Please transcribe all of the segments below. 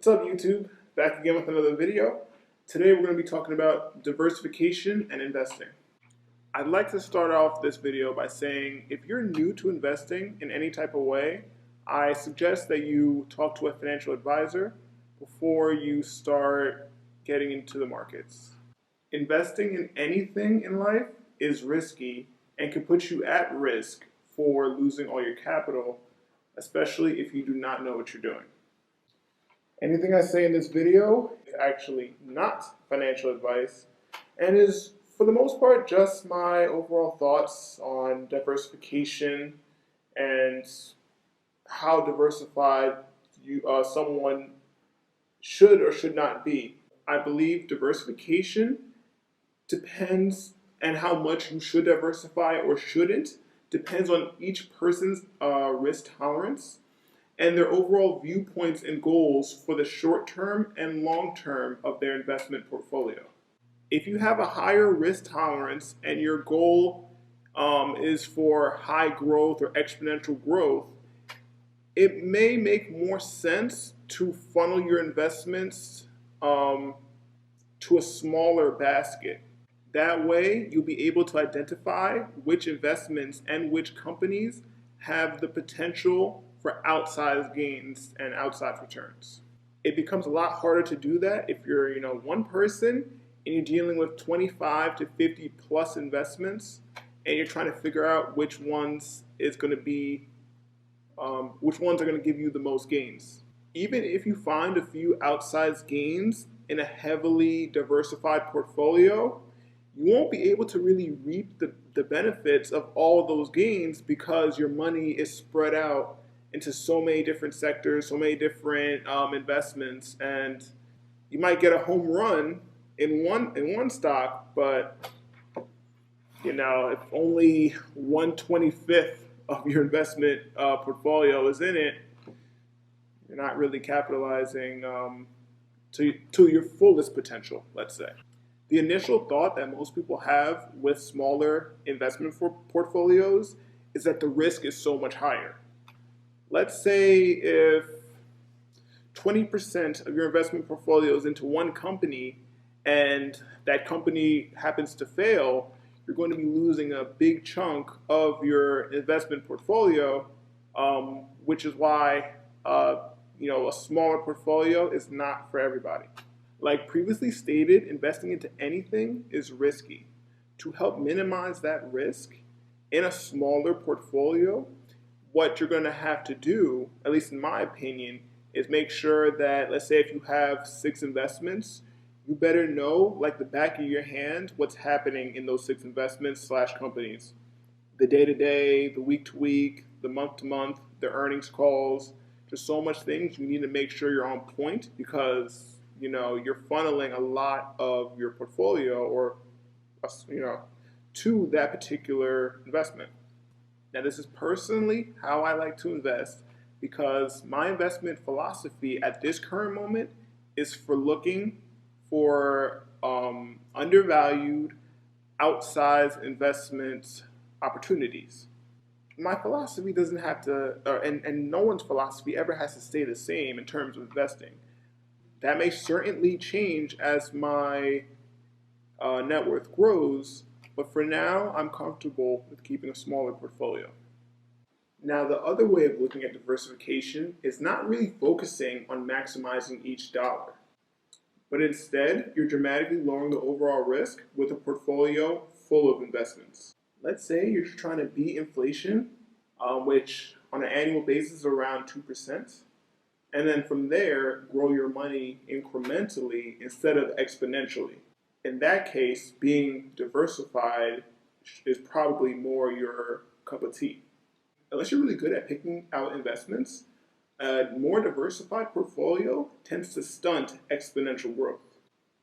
What's up, YouTube? Back again with another video. Today we're going to be talking about diversification and investing. I'd like to start off this video by saying if you're new to investing in any type of way, I suggest that you talk to a financial advisor before you start getting into the markets. Investing in anything in life is risky and can put you at risk for losing all your capital, especially if you do not know what you're doing. Anything I say in this video is actually not financial advice and is, for the most part, just my overall thoughts on diversification and how diversified someone should or should not be. I believe diversification depends, and how much you should diversify or shouldn't depends on each person's risk tolerance and their overall viewpoints and goals for the short term and long term of their investment portfolio. If you have a higher risk tolerance and your goal is for high growth or exponential growth, it may make more sense to funnel your investments to a smaller basket. That way, you'll be able to identify which investments and which companies have the potential for outsized gains and outsized returns. It becomes a lot harder to do that if you're, one person and you're dealing with 25 to 50 plus investments, and you're trying to figure out which ones are going to give you the most gains. Even if you find a few outsized gains in a heavily diversified portfolio, you won't be able to really reap the benefits of all those gains because your money is spread out into so many different sectors, so many different investments, and you might get a home run in one stock, but if only 1/25 of your investment portfolio is in it, you're not really capitalizing to your fullest potential, let's say. The initial thought that most people have with smaller investment portfolios is that the risk is so much higher. Let's say if 20% of your investment portfolio is into one company and that company happens to fail, you're going to be losing a big chunk of your investment portfolio, which is why a smaller portfolio is not for everybody. Like previously stated, investing into anything is risky. To help minimize that risk in a smaller portfolio, what you're going to have to do, at least in my opinion, is make sure that, let's say if you have 6 investments, you better know, like the back of your hand, what's happening in those 6 investments / companies. The day-to-day, the week-to-week, the month-to-month, the earnings calls. There's so much things you need to make sure you're on point because, you're funneling a lot of your portfolio or, to that particular investment. Now, this is personally how I like to invest because my investment philosophy at this current moment is for looking for undervalued, outsized investment opportunities. My philosophy doesn't have to, and no one's philosophy ever has to stay the same in terms of investing. That may certainly change as my net worth grows, but for now, I'm comfortable with keeping a smaller portfolio. Now, the other way of looking at diversification is not really focusing on maximizing each dollar, but instead, you're dramatically lowering the overall risk with a portfolio full of investments. Let's say you're trying to beat inflation, which on an annual basis is around 2%, and then from there, grow your money incrementally instead of exponentially. In that case, being diversified is probably more your cup of tea. Unless you're really good at picking out investments, a more diversified portfolio tends to stunt exponential growth.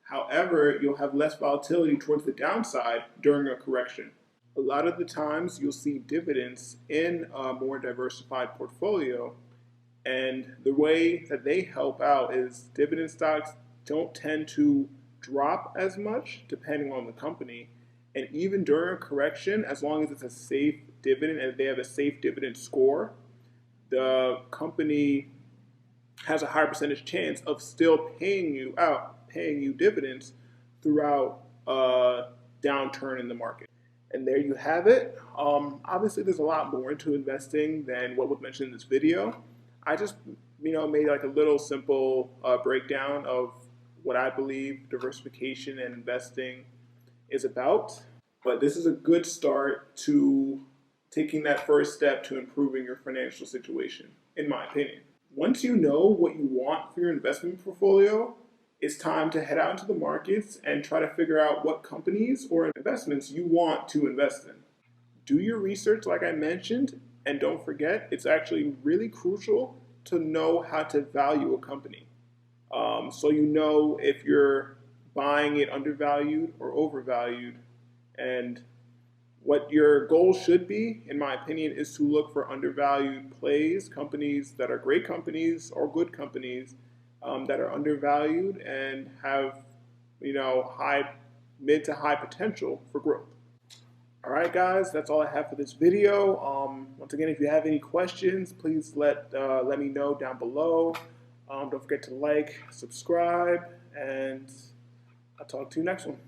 However, you'll have less volatility towards the downside during a correction. A lot of the times you'll see dividends in a more diversified portfolio, and the way that they help out is dividend stocks don't tend to drop as much depending on the company, and even during a correction, as long as it's a safe dividend and they have a safe dividend score, the company has a higher percentage chance of still paying you dividends throughout a downturn in the market. And there you have it. Obviously, there's a lot more into investing than what was mentioned in this video. I just, made like a little simple breakdown of what I believe diversification and investing is about. But this is a good start to taking that first step to improving your financial situation, in my opinion. Once you know what you want for your investment portfolio, it's time to head out into the markets and try to figure out what companies or investments you want to invest in. Do your research, like I mentioned, and don't forget, it's actually really crucial to know how to value a company. So you know if you're buying it undervalued or overvalued. And what your goal should be, in my opinion, is to look for undervalued plays, companies that are great companies or good companies that are undervalued and have, mid to high potential for growth. All right, guys, that's all I have for this video. Once again, if you have any questions, please let me know down below. Don't forget to like, subscribe, and I'll talk to you next one.